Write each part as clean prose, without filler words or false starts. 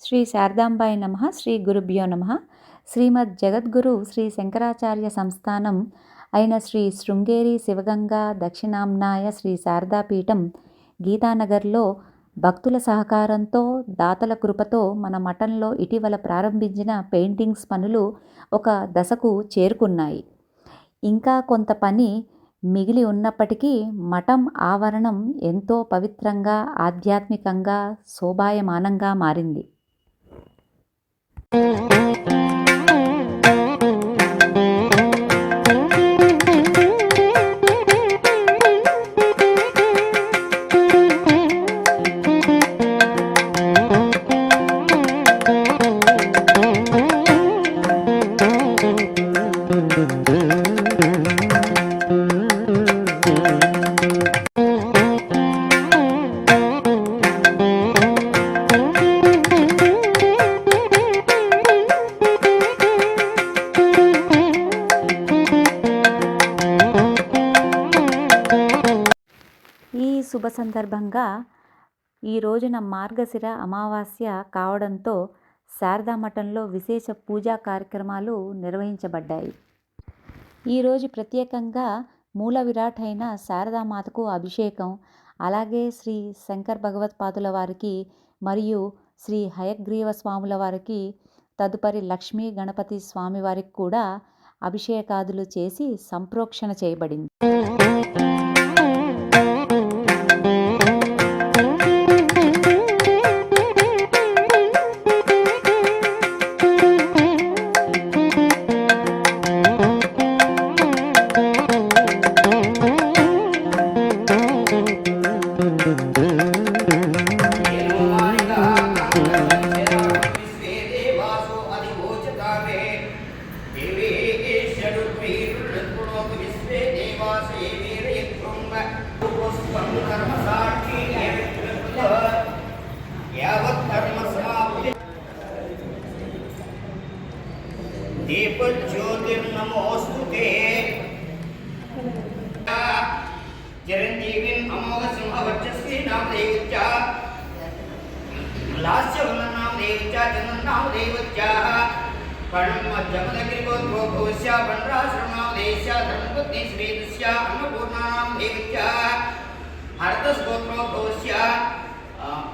శ్రీ శారదాంబాయ నమః. శ్రీ గురుభ్యో నమః. శ్రీమద్ జగద్గురు శ్రీ శంకరాచార్య సంస్థానం అయిన శ్రీ శృంగేరి శివగంగా దక్షిణాంనాయ శ్రీ శారదాపీఠం గీతానగర్లో భక్తుల సహకారంతో దాతల కృపతో మన మఠంలో ఇటీవల ప్రారంభించిన పెయింటింగ్స్ పనులు ఒక దశకు చేరుకున్నాయి. ఇంకా కొంత పని మిగిలి ఉన్నప్పటికీ మఠం ఆవరణం ఎంతో పవిత్రంగా, ఆధ్యాత్మికంగా, శోభాయమానంగా మారింది. ఈ శుభ సందర్భంగా ఈ రోజున మార్గశిర అమావాస్య కావడంతో శారదా మఠంలో విశేష పూజా కార్యక్రమాలు నిర్వహించబడ్డాయి. ఈరోజు ప్రత్యేకంగా మూల విరాట్ అయిన శారదామాతకు అభిషేకం, అలాగే శ్రీ శంకర్ భగవత్పాదుల వారికి మరియు శ్రీ హయగ్రీవ స్వాముల వారికి, తదుపరి లక్ష్మీ గణపతి స్వామి వారికి కూడా అభిషేకాదులు చేసి సంప్రోక్షణ చేయబడింది. दीपज्योतिर्नमोस्तुते चिरंजीविन अमोघ सिंह वर्चस्वी नाम देवच्चा लास्यवलन नाम देवच्चा जनन नाम देवच्चा प्रणम जमदग्रिगोत्रोभवस्या बनराश्रम नाम देवस्या धर्मपत्नी श्रीदस्या अन्नपूर्णा नाम देवच्चा हरतस्गोत्रोभवस्या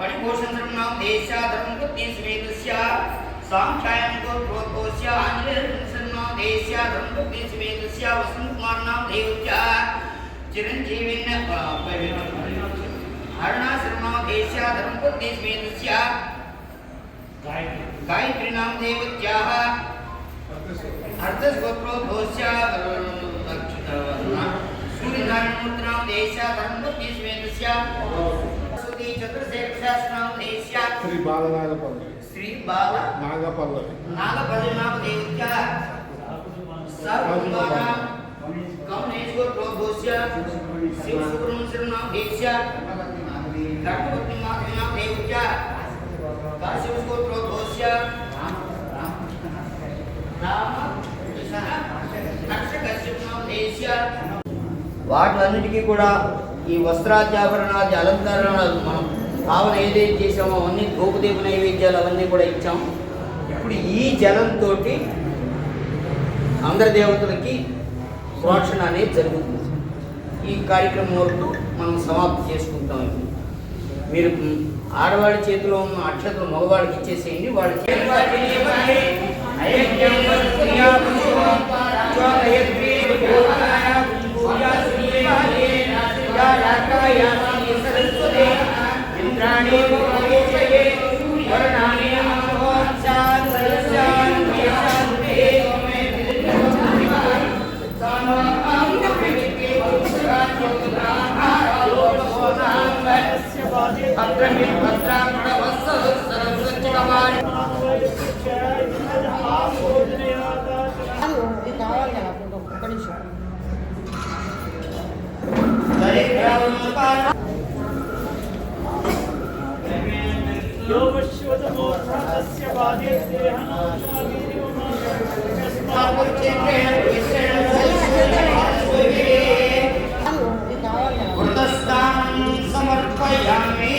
परिभूषण नाम देवस्या धर्मपत्नी श्रीदस्या सांख्यायन गोत्रोभवस्या आंजनेय नाम देवस्या धर्मपत्नी श्रीदस्या वसंत कुमार नाम देवच्चा चिरंजीविन हरणाश्रम नाम देवस्या धर्मपत्नी श्रीदस्या गायत्री नाम देवत्या अर्धस्गोत्रोभवस्या सूर्यनारायणमूर्ति नाम देवस्या धर्मपत्नी श्रीदस्या सुधी चंद्रशेखर शास्त्री नाम देवस्या श्री बालनागपल्ली नागपल्ली नाम देवत्या सर्वकुमारा कमलेश गोत्रोभवस्या शिव सुब्रह्मण्य नाम देवस्या गर्भवती माता नाम देवत्या काशीव गोत्रोभवस्या వాటిలన్నిటికీ కూడా ఈ వస్త్రాధ్యాభరణాది అలంకరణలు మనం భావన ఏదైతే చేసామో అవన్నీ ధూపదీప నైవేద్యాలు అవన్నీ కూడా ఇచ్చాం. ఇప్పుడు ఈ జలంతో అందరి దేవతలకి ప్రోక్షణ అనేది జరుగుతుంది. ఈ కార్యక్రమం వరకు మనం సమాప్తి చేసుకుంటాం. మీరు ఆడవాడి చేతిలో ఉన్న అక్షతలు మగవాడికి ఇచ్చేసేయండి. వాళ్ళ समर्पयामि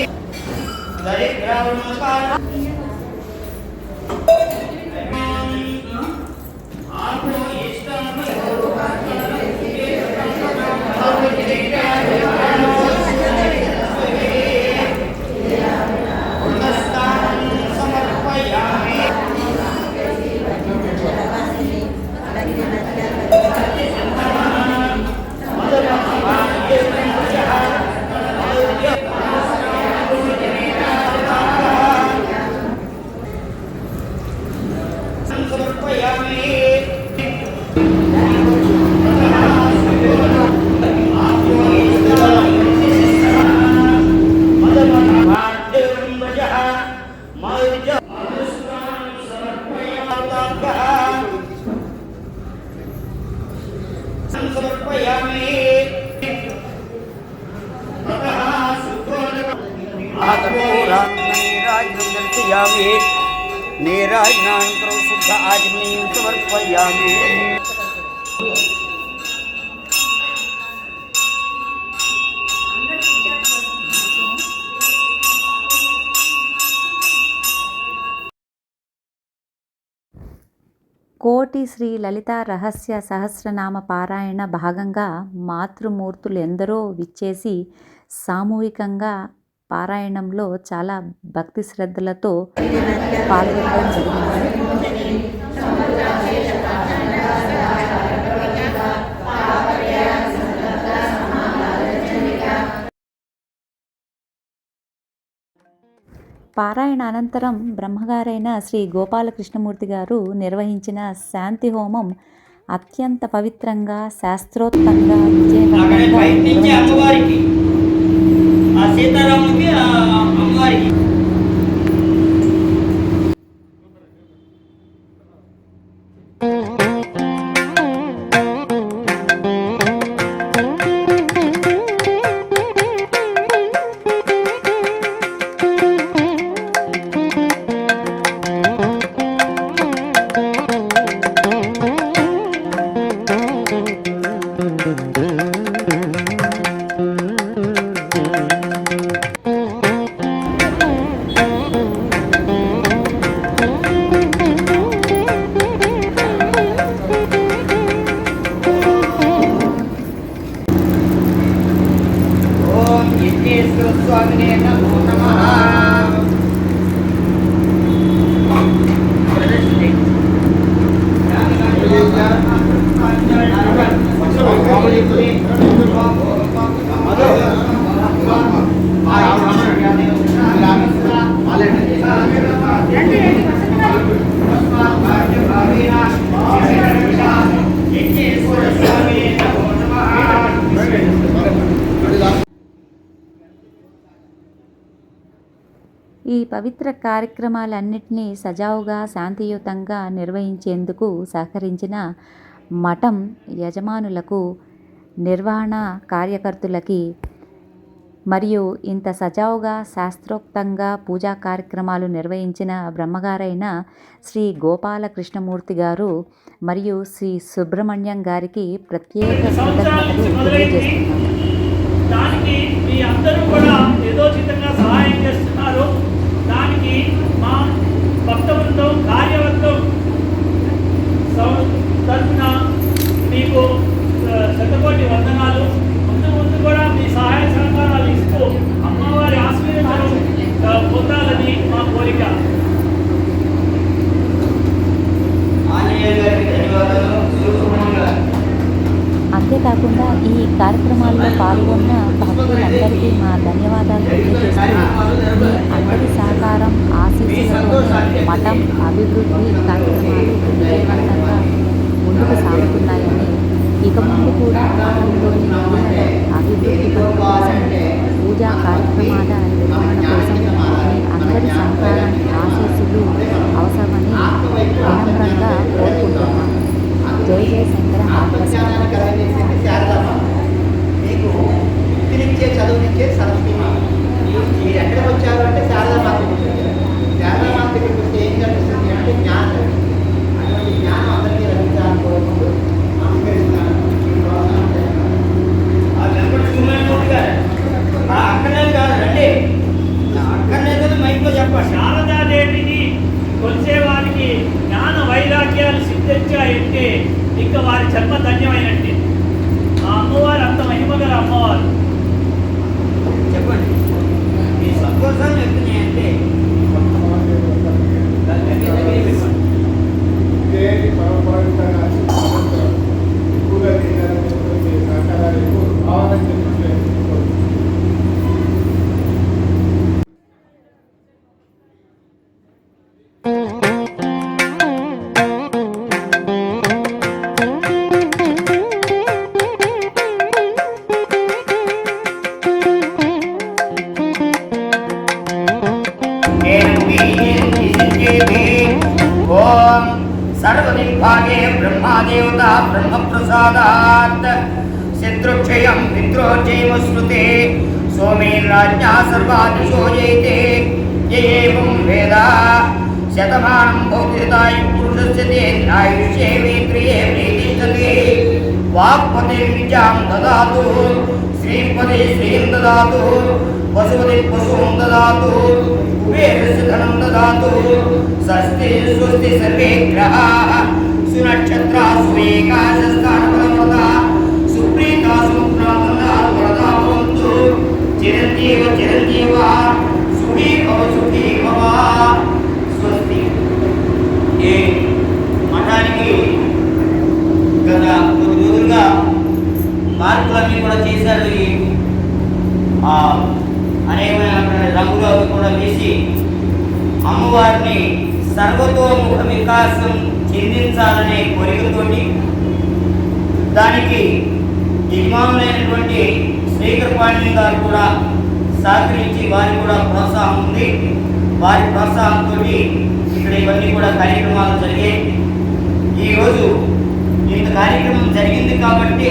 సమర్పయామి. నీరాజనం దర్శయామి. నీరాజనానంతరం శుద్ధ ఆచమనీయం సమర్పయామి. కోటి శ్రీ లలిత రహస్య సహస్రనామ పారాయణ భాగంగా మాతృమూర్తులు ఎందరో విచ్చేసి సామూహికంగా పారాయణంలో చాలా భక్తి శ్రద్ధలతో పాల్గొనడం జరిగింది. పారాయణ అనంతరం బ్రహ్మగారైన శ్రీ గోపాలకృష్ణమూర్తి గారు నిర్వహించిన శాంతి హోమం అత్యంత పవిత్రంగా శాస్త్రోక్తంగా విజయవంతంగా అమ్మవారికి ఆ సీతారాముడికి అమ్మవారికి స్వామినే నమో నమః. ఈ పవిత్ర కార్యక్రమాలన్నింటినీ సజావుగా శాంతియుతంగా నిర్వహించేందుకు సహకరించిన మఠం యజమానులకు, నిర్వహణ కార్యకర్తలకి మరియు ఇంత సజావుగా శాస్త్రోక్తంగా పూజా కార్యక్రమాలు నిర్వహించిన బ్రహ్మగారైన శ్రీ గోపాలకృష్ణమూర్తి గారు మరియు శ్రీ సుబ్రహ్మణ్యం గారికి ప్రత్యేక కృతజ్ఞతలు తెలియజేస్తున్నాను. దానికి మీ అందరూ కూడా యథోచితంగా సహాయం చేస్తున్నారు. దానికి మా భక్తవృందం కార్యవర్గం తరఫున మీకు శతకోటి వందనాలు. ముందు ముందు కూడా మీ సహాయ సహకారాలు ఇస్తూ అమ్మవారి ఆశీర్వాదం పొందాలని మా కోరిక. అంతేకాకుండా ఈ కార్యక్రమాల్లో పాల్గొన్న భక్తులందరికీ మా ధన్యవాదాలు తెలియజేస్తున్నాను. మీ అందరి సహకారం ఆశీస్సులతో మఠం అభివృద్ధి కార్యక్రమాలు విజయవంతంగా ముందుకు సాగుతున్నాయని, ఇక ముందు కూడా మఠంలోని అభివృద్ధి కోసం పూజా కార్యక్రమాల నిర్వహణ కోసం మీ అందరి సహకారం ఆశీస్సులు అవసరమని వినమ్రంగా కోరుకుంటున్నాను. జై జయ శంకర మీకు ఇంటినిచ్చే చదువునిచ్చే సరస్వతి మీరు ఎక్కడ వచ్చారు అంటే శారదా మాత శారదా మాత దగ్గరికి వస్తే ఏం కనిపిస్తుంది అంటే జ్ఞానం. అటువంటి జ్ఞానం అందరికీ లభించాలని కోరుకుంటూ నమస్కరిస్తున్నాను. అక్కడే కాదు రండి, అక్కడనే కదా మైక్లో చెప్పండి. శారదాదేవిని కొలిసే వారికి జ్ఞాన వైరాగ్యాలు సిద్ధించాయంటే ఇంకా వారి జన్మ ధన్యమైనట్టే. ఆ అమ్మవారు అంత మహిమగల అమ్మవారు. చెప్పండి మీ సంతోషాన్ని చెప్తున్నాయంటే सर्वदिग्भागे ब्रह्मादेवता ब्रह्मप्रसादात् శత్రుక్షయం పితృజయమశ్నుతే సోమేర్రాజ్ఞా సర్వాదిశో జయతే ఏవం వేద శతమానం భౌతికతాయ పురుషస్య తేనాయుష్యే వేత్రియే ప్రీతిష్టతే వాక్పతే విద్యాం దదాతు శ్రీపదే శ్రీం దదాతు పశుపతి పశుం దదాతు కుబేరస్య ధనం దదాతు స్వస్తి స్వస్తి సర్వే గ్రహాః సునక్షత్రా సువేకాశస్థానపరమత సుప్రీతా సుప్రాతనా వరదా భవంతు చిరంజీవ చిరంజీవ సుఖీ భవ స్వస్తి. ఈ మఠానికి గత కొద్ది రోజులుగా మార్పులన్నీ కూడా చేశారు. ఈ అనేకమైన రంగులు అవి కూడా వేసి అమ్మవారిని సర్వతోముఖ వికాసం చెందించాలనే కోరికతోటి దానికి యజమానులైనటువంటి శ్రీకృపాణి గారు కూడా సహకరించి వారి కూడా ప్రోత్సాహం ఉంది. వారి ప్రోత్సాహంతో ఇక్కడ ఇవన్నీ కూడా కార్యక్రమాలు జరిగాయి. ఈరోజు ఇంత కార్యక్రమం జరిగింది కాబట్టి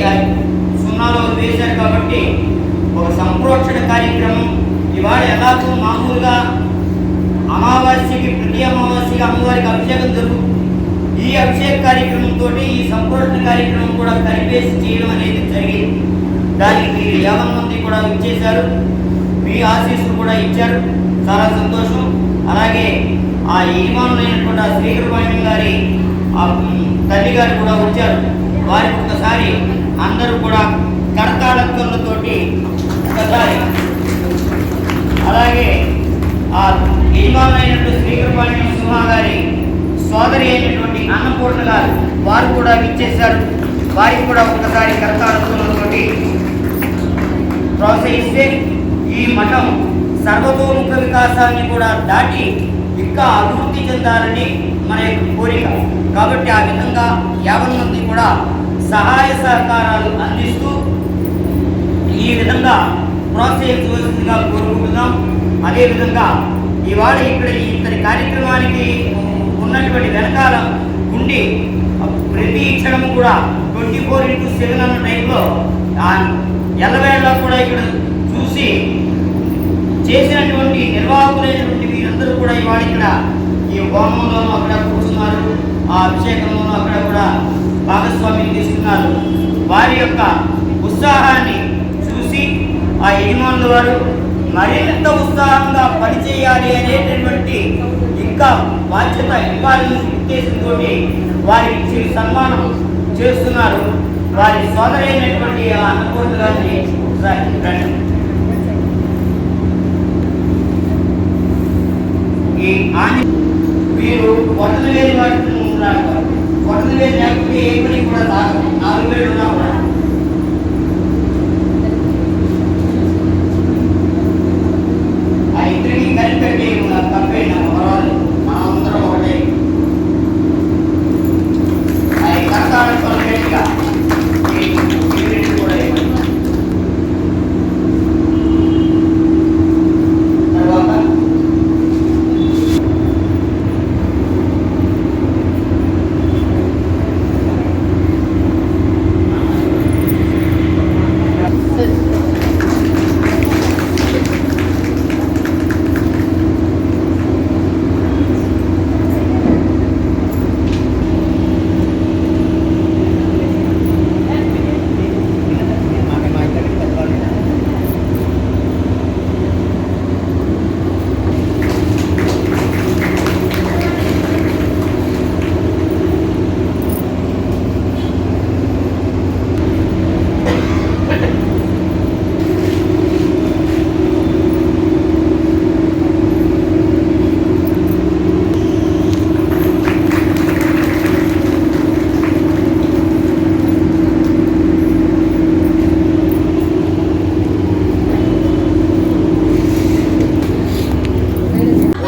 సున్నాలో వేశారు కాబట్టి ఒక సంప్రోక్షణ కార్యక్రమం ఇవాళ ఎలాగో మామూలుగా అమావాస్యకి ప్రతి అమావాస్యకి అమ్మవారికి అభిషేకం జరుగుతుంది. ఈ అభిషేక కార్యక్రమంతో ఈ సంప్రోక్షణ కార్యక్రమం కూడా కలిపేసి చేయడం అనేది జరిగింది. దానికి మీరు 50 మంది కూడా ఇచ్చేశారు, మీ ఆశీస్సులు కూడా ఇచ్చారు, చాలా సంతోషం. అలాగే ఆ యజమానులైనటువంటి శ్రీకృపాణి గారి తల్లి గారు కూడా వచ్చారు. వారికి ఒకసారి అందరూ కూడా కరతాళత్తులతోటి ఒకసారి, అలాగే ఆ యజమానులైనటువంటి శ్రీకృపాణి సింహ గారి సోదరి అయినటువంటి అన్నపూర్ణ గారు వారు కూడా ఇచ్చేశారు. వారికి కూడా ఒకసారి కరతాళత్తులతోటి ప్రోత్సహిస్తే ఈ మఠం సర్వతోముఖ వికాసాన్ని కూడా దాటి ఇంకా అభివృద్ధి చెందాలని మన యొక్క కోరిక. కాబట్టి ఆ విధంగా 50 మంది కూడా సహాయ సహకారాలు అందిస్తూ ఈ విధంగా ప్రోత్సహించవలసిందిగా కోరుకుంటున్నాం. అదేవిధంగా ఇవాళ ఇక్కడ ఇతని కార్యక్రమానికి ఉన్నటువంటి వెనకాల ఉండి ప్రతి క్షణము కూడా 24/7 అన్న టైంలో ఎల్లవేళ కూడా ఇక్కడ చూసి చేసినటువంటి నిర్వాహకులైనటువంటి వీరందరూ కూడా ఇవాళ ఇక్కడ ఈ హోమంలోనూ అక్కడ కూర్చున్నారు, ఆ అభిషేకంలోనూ అక్కడ కూడా భాగస్వామ్యం తీసుకున్నారు. వారి యొక్క ఉత్సాహాన్ని చూసి ఆ యజమానుల వారు మరింత ఉత్సాహంగా పనిచేయాలి అనేటటువంటి ఇంకా బాధ్యత ఇవ్వాలనే ఉద్దేశంతో వారికి సన్మానం చేస్తున్నారు. వారి సోదరైనటువంటి ఆ అన్నపూర్ణ గారిని ఈ మీరు కొట్టలు వేలు పడుతూ ఉన్నారు. కొట్టలు వేలు లేకపోతే ఏ పని కూడా రాదు. 4 వేలు ఉన్నా కూడా ఆ ఇద్దరికి కలిపెట్టి తప్పేనా పర్వాలేదు, మనందరం ఒకటే. అది కరతాళం పలికేట్టుగా కూడా తర్వాత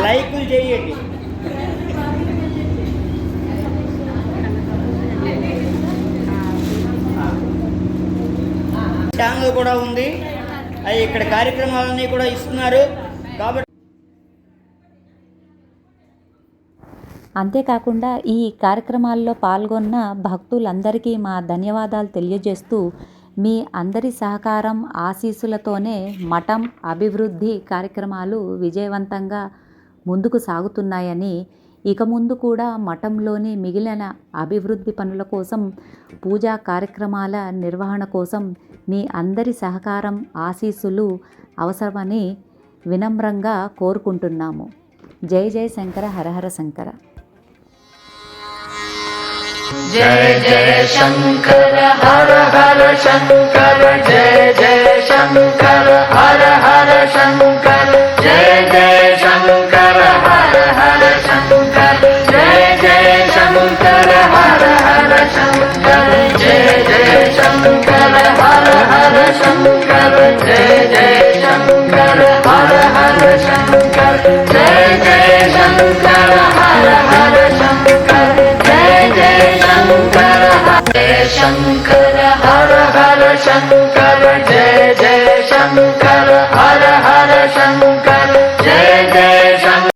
లైకులు చేయండి. ఛానల్ కూడా ఉంది, అది ఇక్కడ కార్యక్రమాలన్నీ కూడా ఇస్తున్నారు కాబట్టి. అంతేకాకుండా ఈ కార్యక్రమాల్లో పాల్గొన్న భక్తులందరికీ మా ధన్యవాదాలు తెలియజేస్తూ మీ అందరి సహకారం ఆశీస్సులతోనే మఠం అభివృద్ధి కార్యక్రమాలు విజయవంతంగా ముందుకు సాగుతున్నాయని, ఇక ముందు కూడా మఠంలోని మిగిలిన అభివృద్ధి పనుల కోసం, పూజా కార్యక్రమాల నిర్వహణ కోసం మీ అందరి సహకారం ఆశీస్సులు అవసరమని వినమ్రంగా కోరుకుంటున్నాము. జై జై శంకర, హరహర శంకర. जय जय शंकर हर हर शंकर, जय जय शंकर हर हर शंकर, जय जय शंकर हर हर शंकर, जय जय शंकर हर हर शंकर, जय जय शंकर हर हर शंकर, जय जय शंकर हर हर शंकर, जय जय शंकर हर हर शंकर, जय जय शंकर हर हर शंकर.